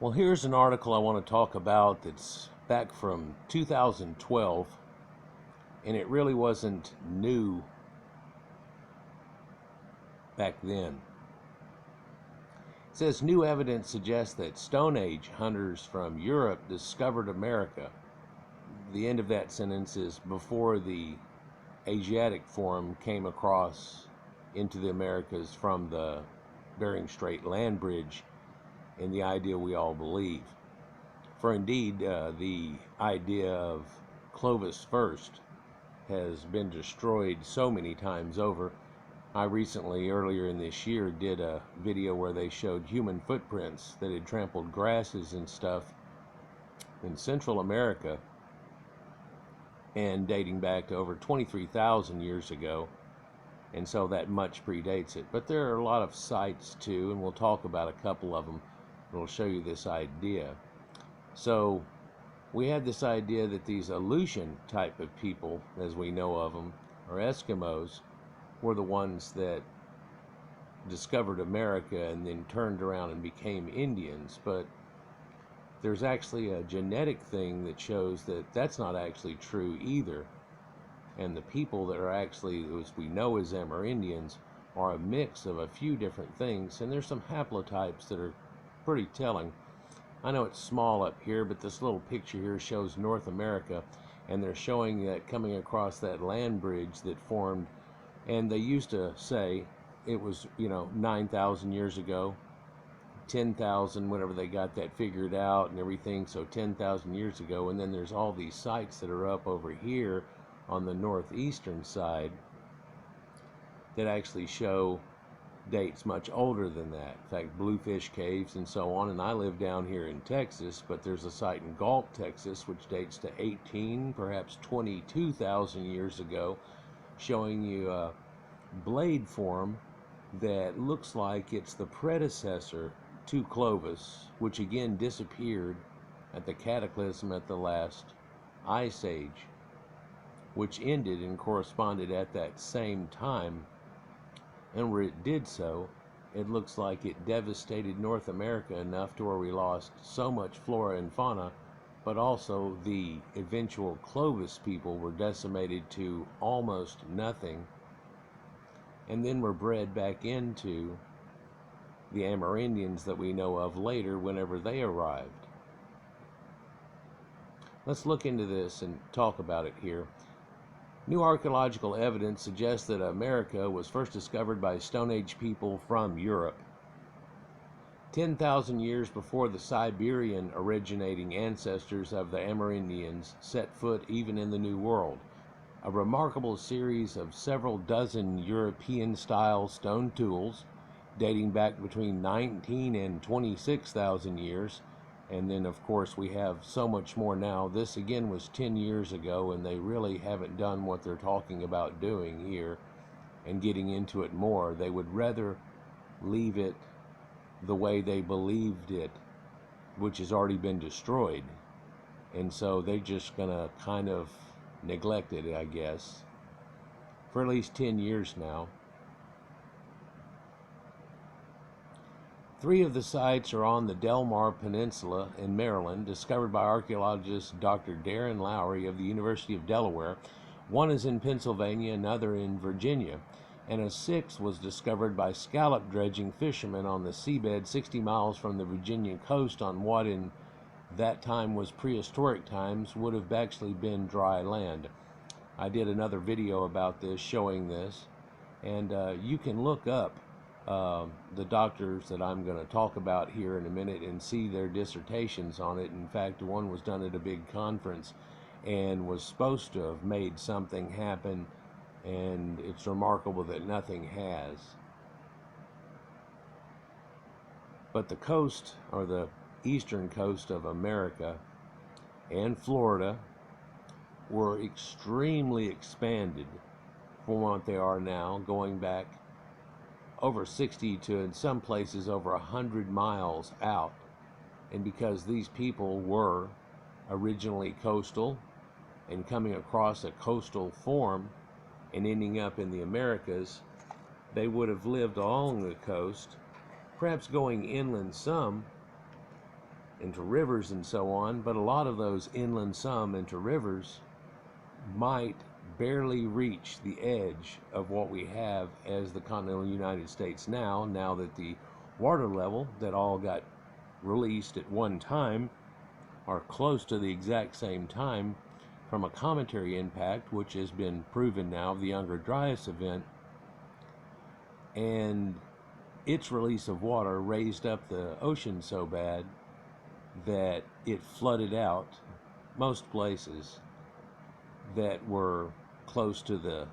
Well, here's an article I want to talk about that's back from 2012, and it really wasn't new back then. It says new evidence suggests that Stone Age hunters from Europe discovered America. The end of that sentence is before the Asiatic form came across into the Americas from the Bering Strait land bridge in the idea we all believe. For indeed, the idea of Clovis first has been destroyed so many times over. I recently, earlier in this year, did a video where they showed human footprints that had trampled grasses and stuff in Central America, and dating back to over 23,000 years ago, and so that much predates it. But there are a lot of sites too, and we'll talk about a couple of them. It'll show you this idea. So we had this idea that these Aleutian type of people, as we know of them, or Eskimos, were the ones that discovered America and then turned around and became Indians. But there's actually a genetic thing that shows that that's not actually true either. And the people that are actually, as we know as Amerindians, are a mix of a few different things. And there's some haplotypes that are pretty telling. I know it's small up here, but this little picture here shows North America, and they're showing that coming across that land bridge that formed, and they used to say it was, 9,000 years ago, 10,000, whenever they got that figured out and everything, so 10,000 years ago. And then there's all these sites that are up over here on the northeastern side that actually show dates much older than that. In fact, Bluefish Caves and so on. And I live down here in Texas, but there's a site in Gault, Texas, which dates to 18, perhaps 22,000 years ago, showing you a blade form that looks like it's the predecessor to Clovis, which again disappeared at the cataclysm at the last ice age, which ended and corresponded at that same time. And where it did so, it looks like it devastated North America enough to where we lost so much flora and fauna, but also the eventual Clovis people were decimated to almost nothing, and then were bred back into the Amerindians that we know of later whenever they arrived. Let's look into this and talk about it here. New archaeological evidence suggests that America was first discovered by Stone Age people from Europe, 10,000 years before the Siberian originating ancestors of the Amerindians set foot even in the New World. A remarkable series of several dozen European-style stone tools dating back between 19 and 26,000 years. And then, of course, we have so much more now. This, again, was 10 years ago, and they really haven't done what they're talking about doing here and getting into it more. They would rather leave it the way they believed it, which has already been destroyed. And so they're just going to kind of neglect it, I guess, for at least 10 years now. 3 of the sites are on the Delmar Peninsula in Maryland, discovered by archaeologist Dr. Darren Lowry of the University of Delaware. 1 is in Pennsylvania, another in Virginia, and a 6th was discovered by scallop dredging fishermen on the seabed 60 miles from the Virginia coast on what in that time was prehistoric times would have actually been dry land. I did another video about this, showing this, and you can look up the doctors that I'm going to talk about here in a minute and see their dissertations on it. In fact, one was done at a big conference and was supposed to have made something happen, and it's remarkable that nothing has. But the coast, or the eastern coast of America and Florida, were extremely expanded from what they are now, going back over 60 to, in some places, over 100 miles out. And because these people were originally coastal and coming across a coastal form and ending up in the Americas, they would have lived along the coast, perhaps going inland some, into rivers and so on, but a lot of those inland some into rivers might barely reach the edge of what we have as the continental United States now that the water level that all got released at one time are close to the exact same time from a cometary impact, which has been proven now, the Younger Dryas event, and its release of water raised up the ocean so bad that it flooded out most places that were close to the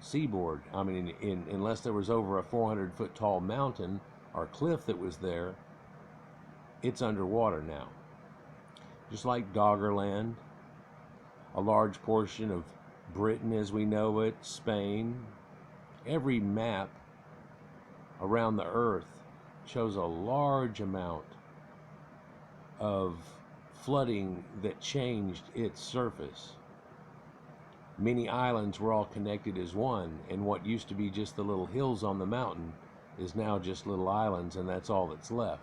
seaboard. I mean, unless there was over a 400-foot tall mountain or cliff that was there, it's underwater now. Just like Doggerland, a large portion of Britain as we know it, Spain, every map around the earth shows a large amount of flooding that changed its surface. Many islands were all connected as one, and what used to be just the little hills on the mountain is now just little islands, and that's all that's left.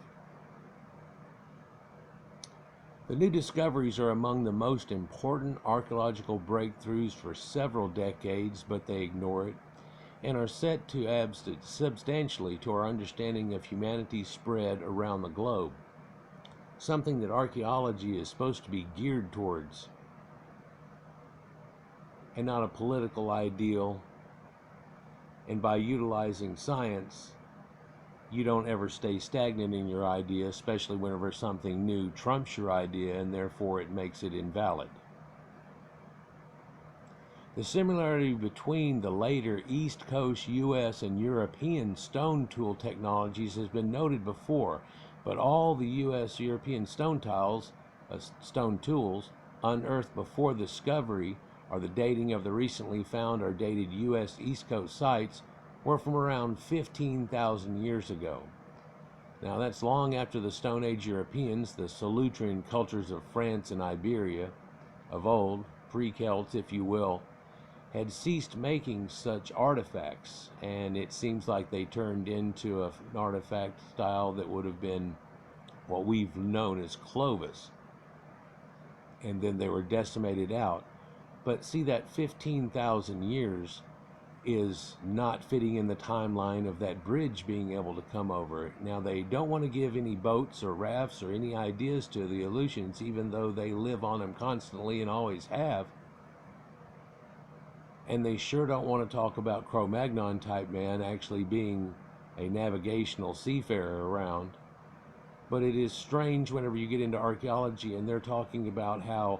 The new discoveries are among the most important archaeological breakthroughs for several decades, but they ignore it and are set to add substantially to our understanding of humanity's spread around the globe, something that archaeology is supposed to be geared towards, and not a political ideal. And by utilizing science, you don't ever stay stagnant in your idea, especially whenever something new trumps your idea and therefore it makes it invalid. The similarity between the later East Coast U.S. and European stone tool technologies has been noted before, but all the U.S. European stone tools unearthed before the discovery or the dating of the recently found or dated U.S. East Coast sites were from around 15,000 years ago. Now that's long after the Stone Age Europeans, the Salutrean cultures of France and Iberia of old, pre-Celts if you will, had ceased making such artifacts, and it seems like they turned into an artifact style that would have been what we've known as Clovis, and then they were decimated out. But see, that 15,000 years is not fitting in the timeline of that bridge being able to come over. Now, they don't want to give any boats or rafts or any ideas to the Aleutians, even though they live on them constantly and always have. And they sure don't want to talk about Cro-Magnon type man actually being a navigational seafarer around. But it is strange whenever you get into archaeology and they're talking about how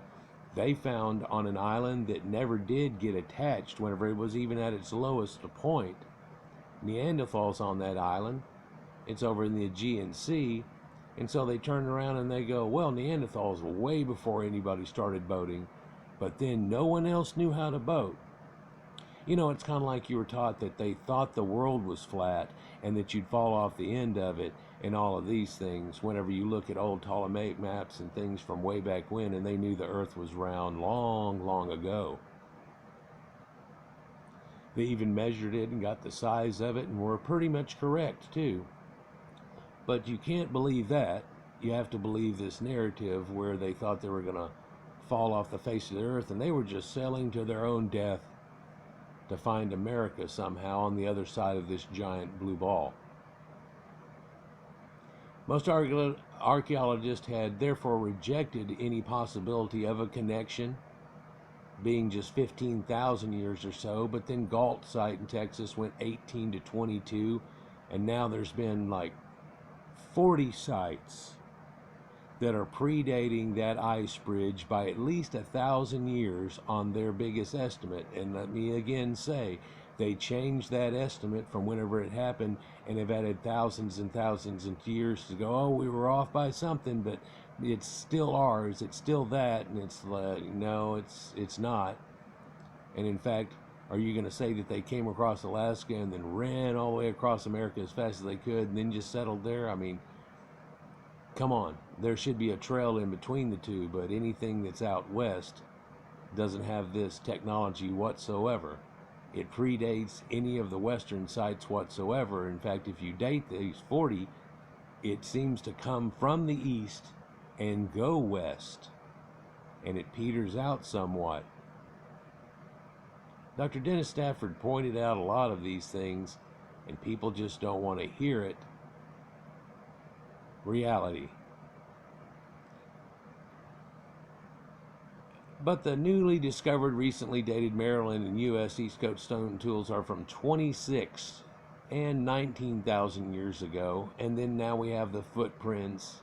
they found on an island that never did get attached whenever it was even at its lowest point, Neanderthals on that island. It's over in the Aegean Sea. And so they turn around and they go, well, Neanderthals were way before anybody started boating, but then no one else knew how to boat. You know, it's kind of like you were taught that they thought the world was flat and that you'd fall off the end of it and all of these things whenever you look at old Ptolemaic maps and things from way back when, and they knew the earth was round long, long ago. They even measured it and got the size of it and were pretty much correct too. But you can't believe that. You have to believe this narrative where they thought they were going to fall off the face of the earth and they were just sailing to their own death to find America somehow on the other side of this giant blue ball. Most archaeologists had therefore rejected any possibility of a connection, being just 15,000 years or so, but then Gault site in Texas went 18 to 22, and now there's been like 40 sites that are predating that ice bridge by at least 1,000 years on their biggest estimate. And let me again say, they changed that estimate from whenever it happened and have added thousands and thousands of years to go, oh, we were off by something, but it's still ours, it's still that, and it's like, no, it's not. And in fact, are you going to say that they came across Alaska and then ran all the way across America as fast as they could and then just settled there? I mean, come on, there should be a trail in between the two, but anything that's out west doesn't have this technology whatsoever. It predates any of the western sites whatsoever. In fact, if you date these 40, it seems to come from the east and go west, and it peters out somewhat. Dr. Dennis Stafford pointed out a lot of these things, and people just don't want to hear it. Reality. But the newly discovered, recently dated Maryland and U.S. East Coast stone tools are from 26 and 19,000 years ago. And then now we have the footprints,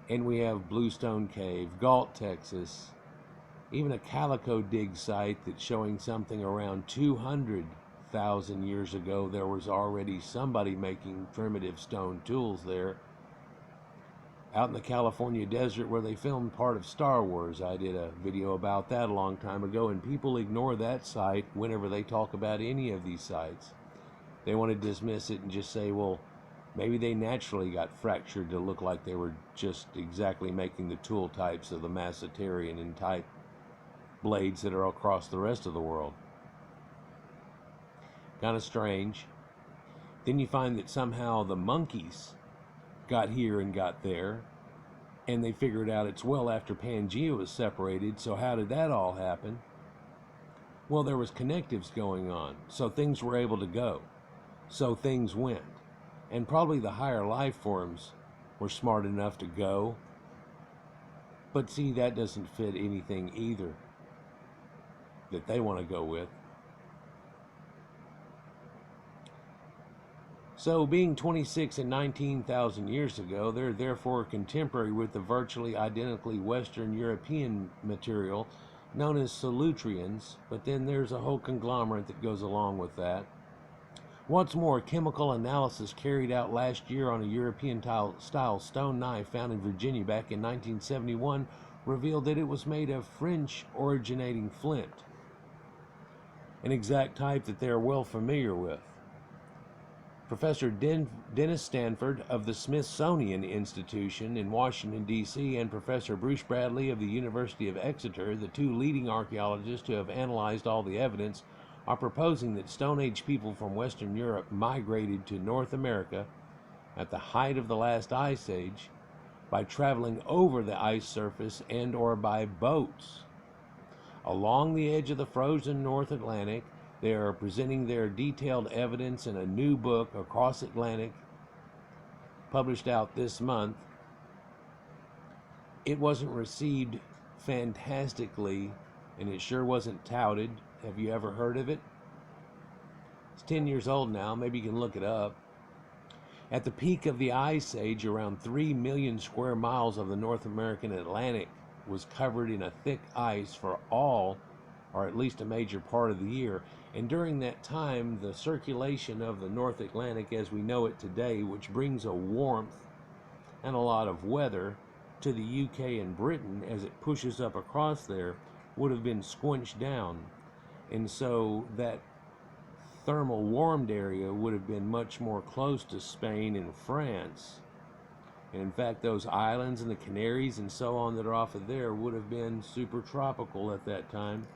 and we have Bluestone Cave, Gault, Texas, even a calico dig site that's showing something around 200,000 years ago. There was already somebody making primitive stone tools there. Out in the California desert where they filmed part of Star Wars. I did a video about that a long time ago, and people ignore that site whenever they talk about any of these sites. They want to dismiss it and just say, well, maybe they naturally got fractured to look like they were just exactly making the tool types of the Macedarian and type blades that are across the rest of the world. Kind of strange. Then you find that somehow the monkeys got here and got there, and they figured out it's well after Pangea was separated. So how did that all happen? Well, there was connectives going on, so things were able to go, so things went, and probably the higher life forms were smart enough to go. But see, that doesn't fit anything either that they want to go with. So, being 26 and 19,000 years ago, they're therefore contemporary with the virtually identically Western European material known as Salutreans, but then there's a whole conglomerate that goes along with that. What's more, chemical analysis carried out last year on a European-style stone knife found in Virginia back in 1971 revealed that it was made of French-originating flint, an exact type that they're well familiar with. Professor Dennis Stanford of the Smithsonian Institution in Washington, D.C., and Professor Bruce Bradley of the University of Exeter, the two leading archaeologists who have analyzed all the evidence, are proposing that Stone Age people from Western Europe migrated to North America at the height of the last ice age by traveling over the ice surface and or by boats. Along the edge of the frozen North Atlantic, they are presenting their detailed evidence in a new book, Across Atlantic, published out this month. It wasn't received fantastically, and it sure wasn't touted. Have you ever heard of it? It's 10 years old now. Maybe you can look it up. At the peak of the Ice Age, around 3 million square miles of the North American Atlantic was covered in a thick ice for all, or at least a major part of the year. And during that time, the circulation of the North Atlantic as we know it today, which brings a warmth and a lot of weather to the UK and Britain as it pushes up across there, would have been squinched down. And so that thermal warmed area would have been much more close to Spain and France. And in fact, those islands and the Canaries and so on that are off of there would have been super tropical at that time.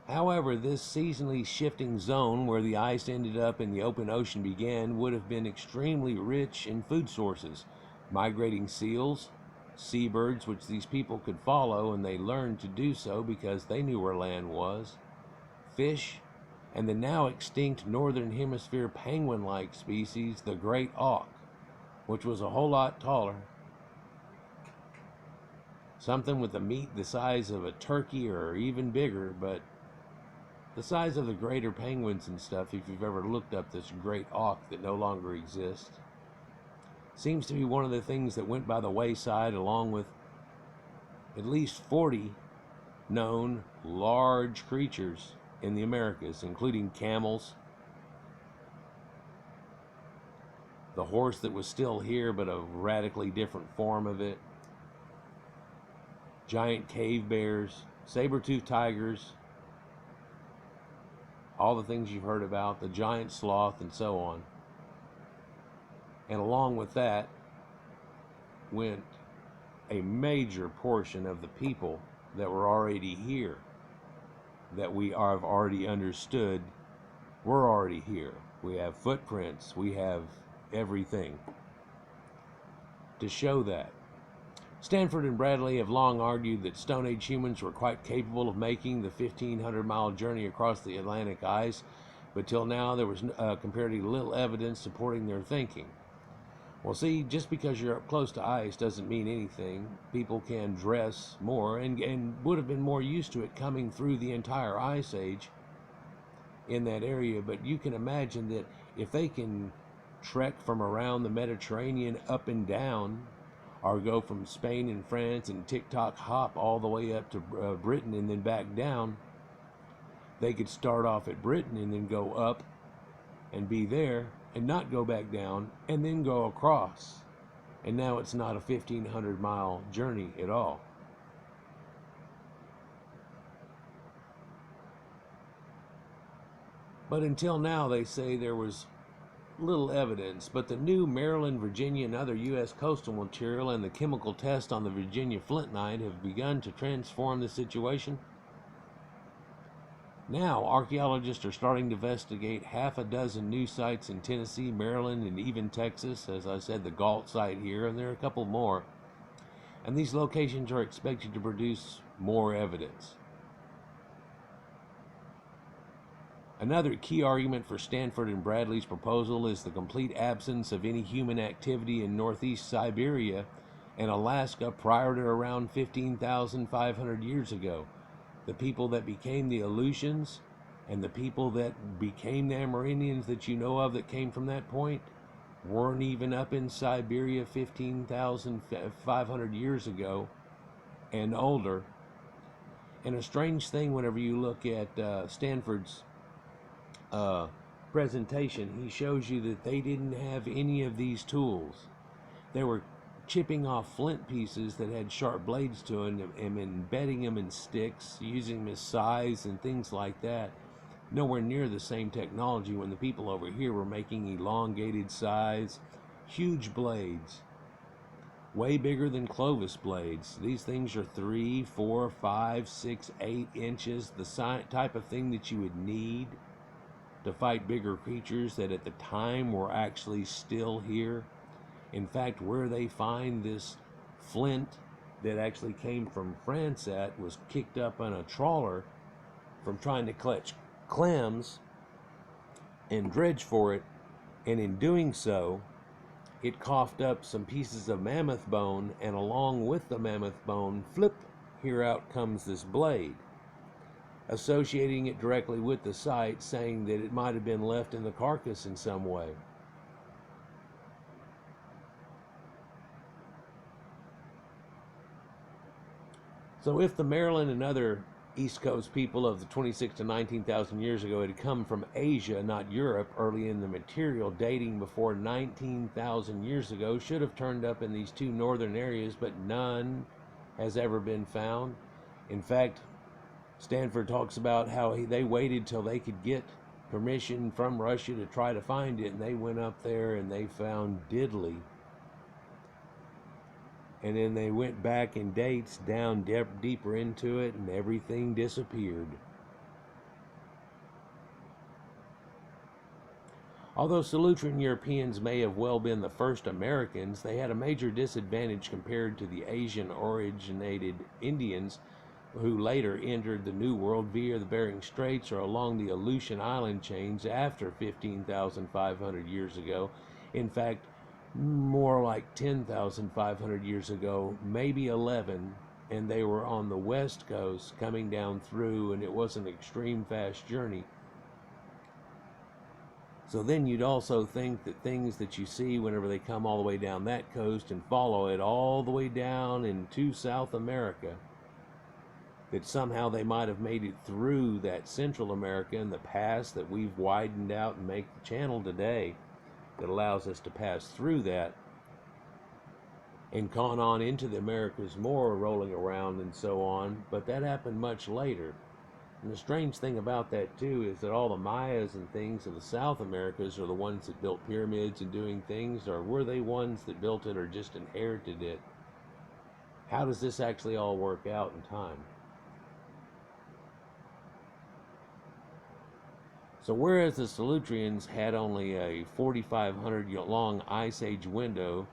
However, this seasonally shifting zone where the ice ended up and the open ocean began would have been extremely rich in food sources. Migrating seals, seabirds, which these people could follow, and they learned to do so because they knew where land was, fish, and the now extinct northern hemisphere penguin-like species, the great auk, which was a whole lot taller. Something with a meat the size of a turkey or even bigger, but the size of the greater penguins and stuff, if you've ever looked up this great auk that no longer exists. Seems to be one of the things that went by the wayside, along with at least 40 known large creatures in the Americas, including camels, the horse that was still here but a radically different form of it, giant cave bears, saber-toothed tigers, all the things you've heard about, the giant sloth, and so on. And along with that went a major portion of the people that were already here, that we have already understood We're already here. We have footprints. We have everything to show that. Stanford and Bradley have long argued that Stone Age humans were quite capable of making the 1,500-mile journey across the Atlantic ice, but till now there was comparatively little evidence supporting their thinking. Well, see, just because you're up close to ice doesn't mean anything. People can dress more and would have been more used to it coming through the entire ice age in that area, but you can imagine that if they can trek from around the Mediterranean up and down, or go from Spain and France and tick-tock hop all the way up to Britain and then back down, they could start off at Britain and then go up and be there and not go back down and then go across. And now it's not a 1,500-mile journey at all. But until now, they say there was little evidence, but the new Maryland, Virginia, and other U.S. coastal material and the chemical test on the Virginia flintknite have begun to transform the situation. Now, archaeologists are starting to investigate half a dozen new sites in Tennessee, Maryland, and even Texas. As I said, the Gault site here, and there are a couple more. And these locations are expected to produce more evidence. Another key argument for Stanford and Bradley's proposal is the complete absence of any human activity in northeast Siberia and Alaska prior to around 15,500 years ago. The people that became the Aleutians and the people that became the Amerindians that you know of that came from that point weren't even up in Siberia 15,500 years ago and older. And a strange thing, whenever you look at Stanford's presentation, he shows you that they didn't have any of these tools. They were chipping off flint pieces that had sharp blades to them and embedding them in sticks, using them as scythes and things like that. Nowhere near the same technology when the people over here were making elongated scythes, huge blades, way bigger than Clovis blades. These things are 3, 4, 5, 6, 8 inches, the type of thing that you would need to fight bigger creatures that at the time were actually still here. In fact, where they find this flint that actually came from France at was kicked up on a trawler from trying to catch clams and dredge for it, and in doing so, it coughed up some pieces of mammoth bone, and along with the mammoth bone, flip, here out comes this blade, associating it directly with the site, saying that it might have been left in the carcass in some way. So if the Maryland and other East Coast people of the 26 to 19,000 years ago had come from Asia, not Europe, early in the material dating before 19,000 years ago should have turned up in these two northern areas, but none has ever been found. In fact, Stanford talks about how they waited till they could get permission from Russia to try to find it, and they went up there and they found diddly. And then they went back in dates down deeper into it, and everything disappeared. Although Salutrean Europeans may have well been the first Americans, they had a major disadvantage compared to the Asian-originated Indians who later entered the New World via the Bering Straits or along the Aleutian Island chains after 15,500 years ago. In fact, more like 10,500 years ago, maybe 11, and they were on the west coast coming down through, and it was an extreme fast journey. So then you'd also think that things that you see whenever they come all the way down that coast and follow it all the way down into South America, that somehow they might have made it through that Central America in the past that we've widened out and make the channel today that allows us to pass through that and gone on into the Americas more, rolling around and so on. But that happened much later. And the strange thing about that too is that all the Mayas and things of the South Americas are the ones that built pyramids and doing things, or were they ones that built it or just inherited it? How does this actually all work out in time? So whereas the Salutreans had only a 4,500 long ice age window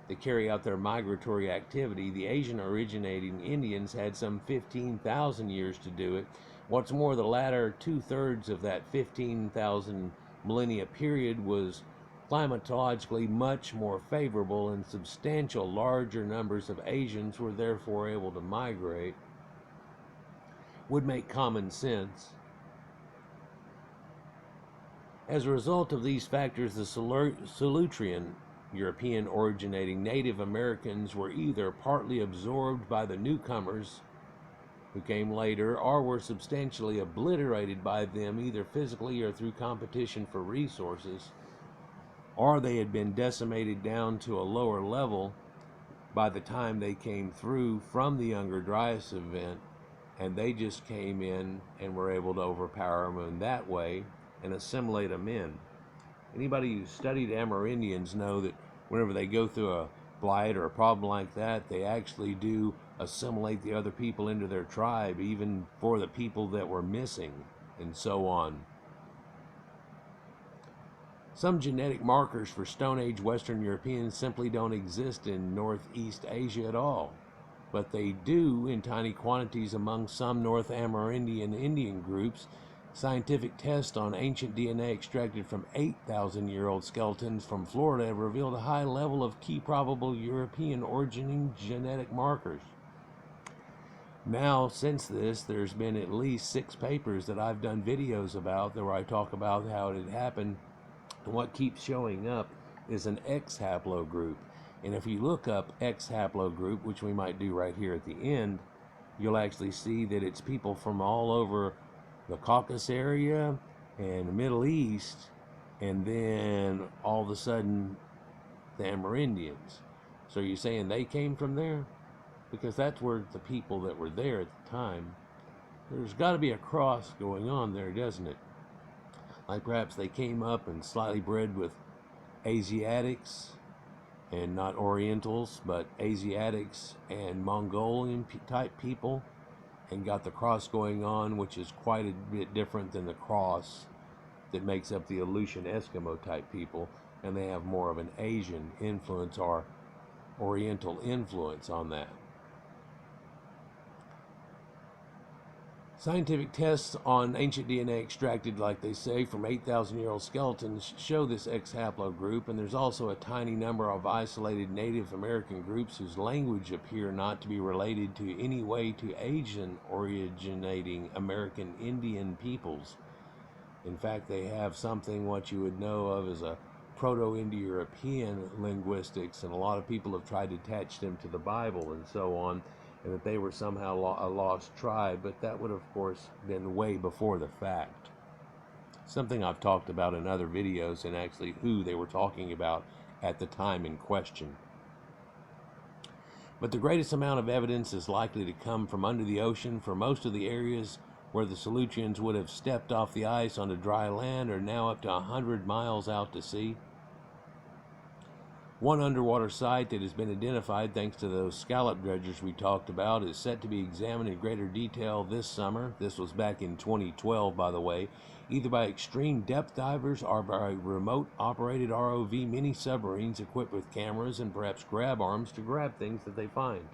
to carry out their migratory activity, the Asian originating Indians had some 15,000 years to do it. What's more, the latter two-thirds of that 15,000 millennia period was climatologically much more favorable, and substantial larger numbers of Asians were therefore able to migrate. Would make common sense. As a result of these factors, the Salutrean European originating Native Americans were either partly absorbed by the newcomers who came later, or were substantially obliterated by them, either physically or through competition for resources, or they had been decimated down to a lower level by the time they came through from the Younger Dryas event, and they just came in and were able to overpower them in that way and assimilate them in. Anybody who studied Amerindians know that whenever they go through a blight or a problem like that, they actually do assimilate the other people into their tribe, even for the people that were missing, and so on. Some genetic markers for Stone Age Western Europeans simply don't exist in Northeast Asia at all, but they do in tiny quantities among some North Amerindian Indian groups. Scientific tests on ancient DNA extracted from 8,000-year-old skeletons from Florida have revealed a high level of key probable European origining genetic markers. Now, since this, there's been at least 6 papers that I've done videos about where I talk about how it had happened, and what keeps showing up is an X haplogroup. And if you look up X haplogroup, which we might do right here at the end, you'll actually see that it's people from all over the Caucasus area and the Middle East, and then all of a sudden the Amerindians. So you're saying they came from there? Because that's where the people that were there at the time. There's got to be a cross going on there, doesn't it? Like perhaps they came up and slightly bred with Asiatics, and not Orientals, but Asiatics and Mongolian type people, and got the cross going on, which is quite a bit different than the cross that makes up the Aleutian Eskimo type people, and they have more of an Asian influence or Oriental influence on that. Scientific tests on ancient DNA extracted, like they say, from 8,000-year-old skeletons show this X haplogroup, and there's also a tiny number of isolated Native American groups whose language appear not to be related to any way to Asian originating American Indian peoples. In fact, they have something what you would know of as a Proto-Indo-European linguistics, and a lot of people have tried to attach them to the Bible and so on, and that they were somehow a lost tribe, but that would, of course, been way before the fact. Something I've talked about in other videos, and actually who they were talking about at the time in question. But the greatest amount of evidence is likely to come from under the ocean, for most of the areas where the Salutreans would have stepped off the ice onto dry land are now up to 100 miles out to sea. One underwater site that has been identified thanks to those scallop dredgers we talked about is set to be examined in greater detail this summer. This was back in 2012, by the way, either by extreme depth divers or by remote operated ROV mini submarines equipped with cameras and perhaps grab arms to grab things that they find.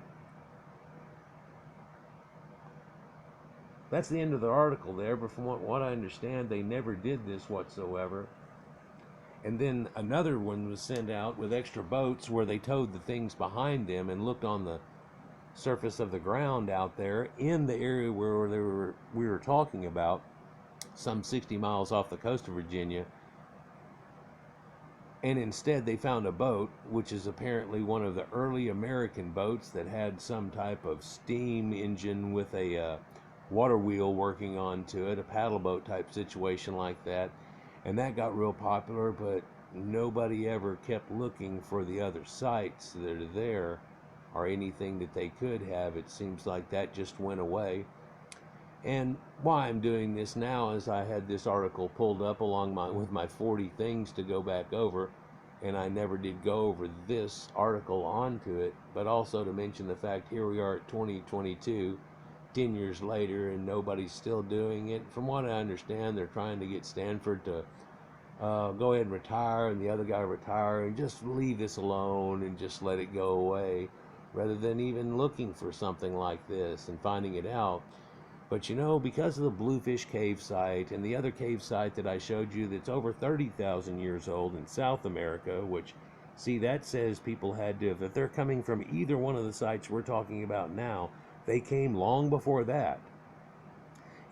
That's the end of the article there, but from what I understand, they never did this whatsoever. And then another one was sent out with extra boats where they towed the things behind them and looked on the surface of the ground out there in the area where we were talking about, some 60 miles off the coast of Virginia. And instead they found a boat, which is apparently one of the early American boats that had some type of steam engine with a water wheel working onto it, a paddle boat type situation like that. And that got real popular, but nobody ever kept looking for the other sites that are there or anything that they could have. It seems like that just went away. And why I'm doing this now is I had this article pulled up along with my 40 things to go back over, and I never did go over this article onto it, but also to mention the fact here we are at 2022, 10 years later and nobody's still doing it. From what I understand, they're trying to get Stanford to go ahead and retire, and the other guy retire, and just leave this alone and just let it go away, rather than even looking for something like this and finding it out. But you know, because of the Bluefish Cave site and the other cave site that I showed you that's over 30,000 years old in South America, which, see, that says people had to, if they're coming from either one of the sites we're talking about now, they came long before that.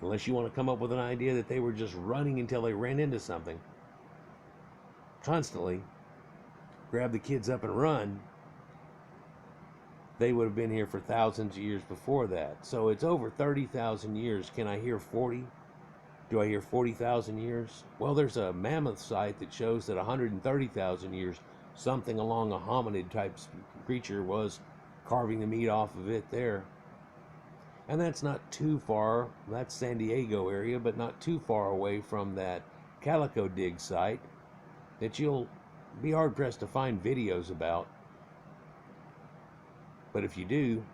Unless you want to come up with an idea that they were just running until they ran into something. Constantly grab the kids up and run. They would have been here for thousands of years before that. So it's over 30,000 years. Can I hear 40? Do I hear 40,000 years? Well, there's a mammoth site that shows that 130,000 years, something along a hominid type creature was carving the meat off of it there. And that's not too far. That's San Diego area, but not too far away from that Calico Dig site that you'll be hard-pressed to find videos about. But if you do,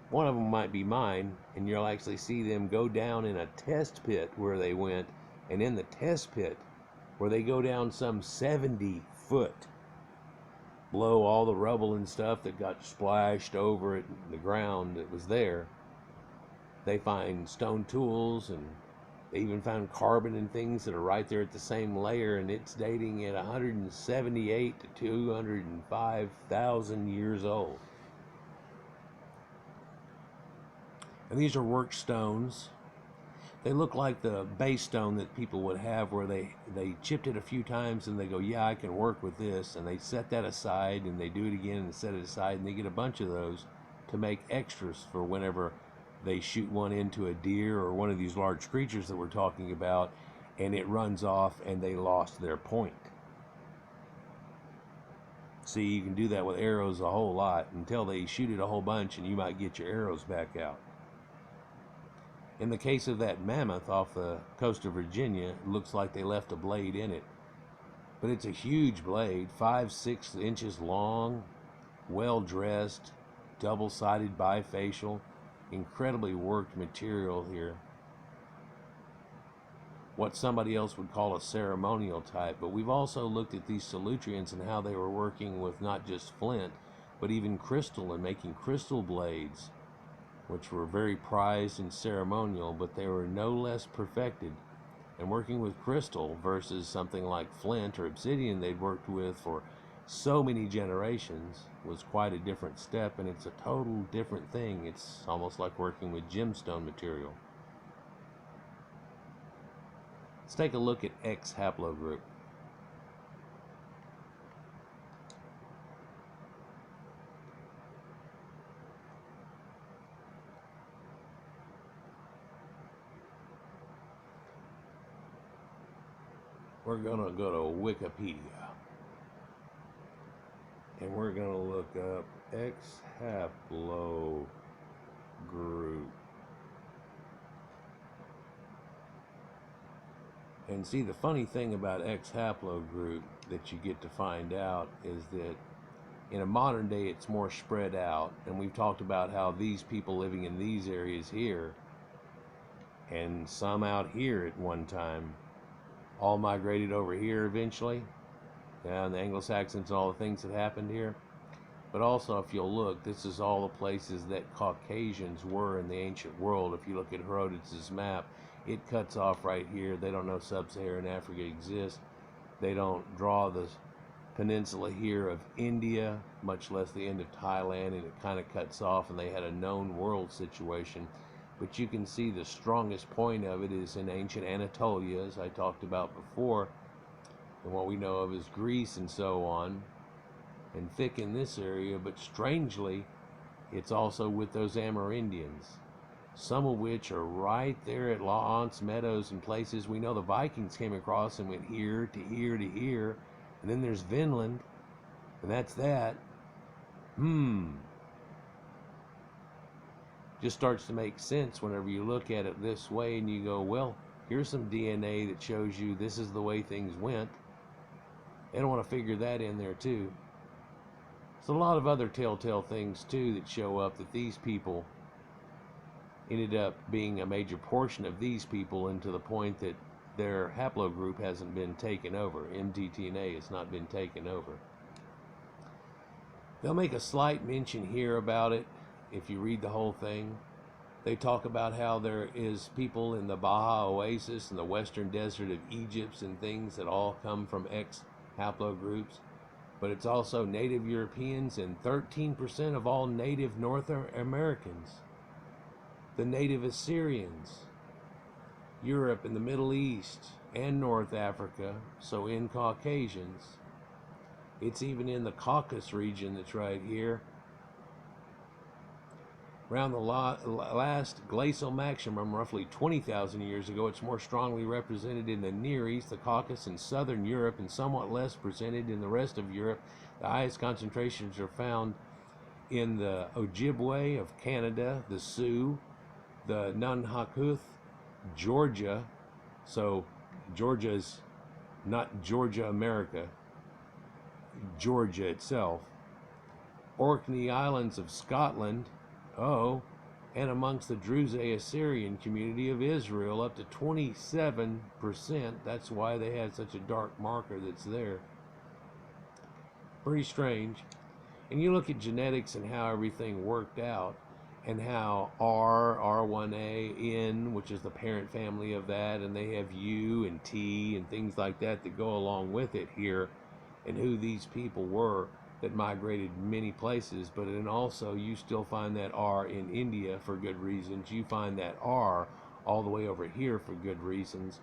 one of them might be mine, and you'll actually see them go down in a test pit where they went, and in the test pit where they go down some 70 foot below all the rubble and stuff that got splashed over it, the ground that was there, they find stone tools, and they even found carbon and things that are right there at the same layer, and it's dating at 178 to 205,000 years old. And these are work stones. They look like the base stone that people would have where they chipped it a few times and they go, yeah, I can work with this. And they set that aside and they do it again and set it aside, and they get a bunch of those to make extras for whenever they shoot one into a deer or one of these large creatures that we're talking about, and it runs off and they lost their point. See, you can do that with arrows a whole lot until they shoot it a whole bunch and you might get your arrows back out. In the case of that mammoth off the coast of Virginia, it looks like they left a blade in it. But it's a huge blade, 5-6 inches long, well-dressed, double-sided bifacial, incredibly worked material here. What somebody else would call a ceremonial type. But we've also looked at these Salutreans and how they were working with not just flint, but even crystal and making crystal blades, which were very prized and ceremonial, but they were no less perfected. And working with crystal versus something like flint or obsidian they'd worked with for so many generations was quite a different step, and it's a total different thing. It's almost like working with gemstone material. Let's take a look at X haplogroup. We're going to go to Wikipedia, and we're going to look up X haplogroup. And see, the funny thing about X haplogroup that you get to find out is that in a modern day it's more spread out, and we've talked about how these people living in these areas here and some out here at one time all migrated over here eventually, and the Anglo-Saxons and all the things that happened here. But also, if you'll look, this is all the places that Caucasians were in the ancient world. If you look at Herodotus' map, it cuts off right here. They don't know sub-Saharan Africa exists. They don't draw the peninsula here of India, much less the end of Thailand, and it kind of cuts off, and they had a known world situation. But you can see the strongest point of it is in ancient Anatolia, as I talked about before, and what we know of is Greece and so on, and thick in this area. But strangely, it's also with those Amerindians, some of which are right there at La Anse Meadows and places. We know the Vikings came across and went here to here to here, and then there's Vinland, and that's that. Just starts to make sense whenever you look at it this way and you go, well, here's some DNA that shows you this is the way things went. They don't want to figure that in there too. There's a lot of other telltale things too that show up that these people ended up being a major portion of these people, and to the point that their haplogroup hasn't been taken over. mTTNA has not been taken over. They'll make a slight mention here about it if you read the whole thing. They talk about how there is people in the Baja Oasis and the western desert of Egypt and things that all come from X haplogroups. But it's also native Europeans and 13% of all native North Americans. The native Assyrians, Europe and the Middle East and North Africa, so in Caucasians. It's even in the Caucasus region that's right here. Around the last glacial maximum, roughly 20,000 years ago, it's more strongly represented in the Near East, the Caucasus, and Southern Europe, and somewhat less presented in the rest of Europe. The highest concentrations are found in the Ojibwe of Canada, the Sioux, the Nunhakuth, Georgia. So Georgia is not Georgia, America, Georgia itself. Orkney Islands of Scotland, and amongst the Druze Assyrian community of Israel, up to 27%. That's why they had such a dark marker that's there. Pretty strange. And you look at genetics and how everything worked out, and how R1A, N, which is the parent family of that, and they have U and T and things like that that go along with it here, and who these people were that migrated many places. But then also you still find that R in India for good reasons. You find that R all the way over here for good reasons.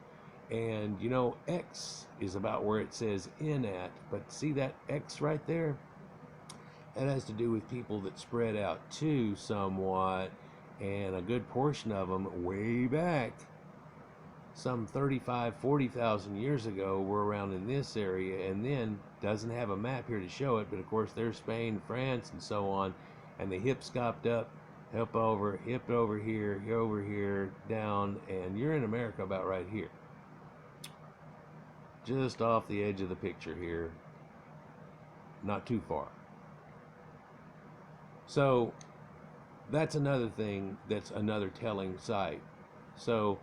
And you know, X is about where it says N at, but see that X right there? That has to do with people that spread out too somewhat, and a good portion of them way back, some 40,000 years ago, were around in this area. And then doesn't have a map here to show it, but of course there's Spain, France, and so on, and the hip scopped up, hip over here, down, and you're in America about right here, just off the edge of the picture here, not too far. So that's another thing, that's another telling site. So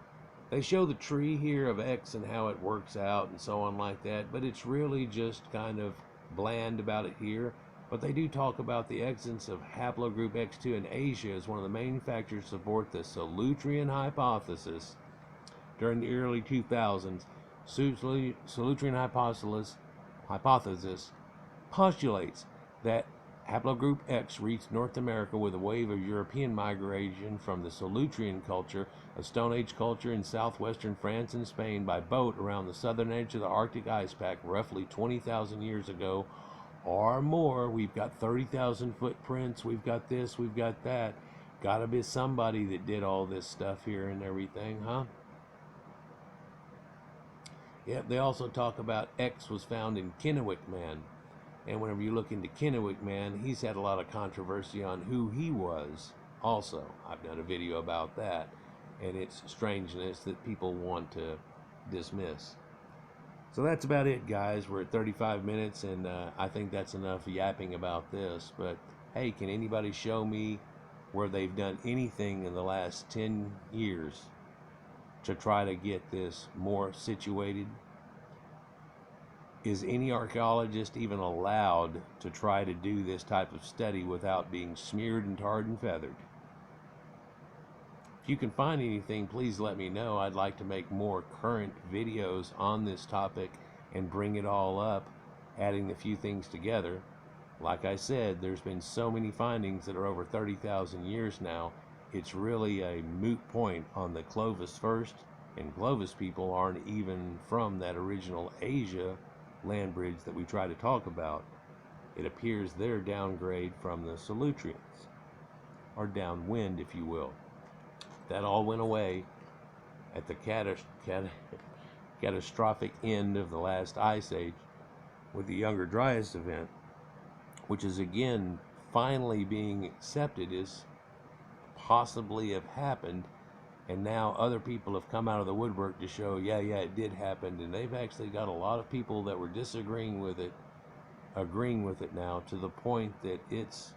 they show the tree here of X and how it works out and so on like that, but it's really just kind of bland about it here. But they do talk about the existence of haplogroup X2 in Asia as one of the main factors to support the Salutrean hypothesis. During the early 2000s, Salutrean hypothesis postulates that haplogroup X reached North America with a wave of European migration from the Salutrean culture, a Stone Age culture in southwestern France and Spain, by boat around the southern edge of the Arctic ice pack roughly 20,000 years ago or more. We've got 30,000 footprints, we've got this, we've got that. Gotta be somebody that did all this stuff here and everything, huh? Yep, they also talk about X was found in Kennewick Man. And whenever you look into Kennewick Man, he's had a lot of controversy on who he was also. I've done a video about that, and its strangeness that people want to dismiss. So that's about it, guys. We're at 35 minutes, and I think that's enough yapping about this. But hey, can anybody show me where they've done anything in the last 10 years to try to get this more situated? Is any archaeologist even allowed to try to do this type of study without being smeared and tarred and feathered? If you can find anything, please let me know. I'd like to make more current videos on this topic and bring it all up, adding a few things together. Like I said, there's been so many findings that are over 30,000 years now. It's really a moot point on the Clovis first, and Clovis people aren't even from that original Asia land bridge that we try to talk about. It appears they're downgrade from the Salutreans, or downwind, if you will. That all went away at the catastrophic end of the last ice age with the Younger Dryas event, which is again finally being accepted as possibly have happened. And now other people have come out of the woodwork to show, yeah, it did happen. And they've actually got a lot of people that were disagreeing with it, agreeing with it now, to the point that it's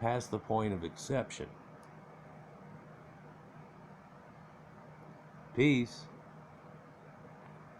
past the point of exception. Peace.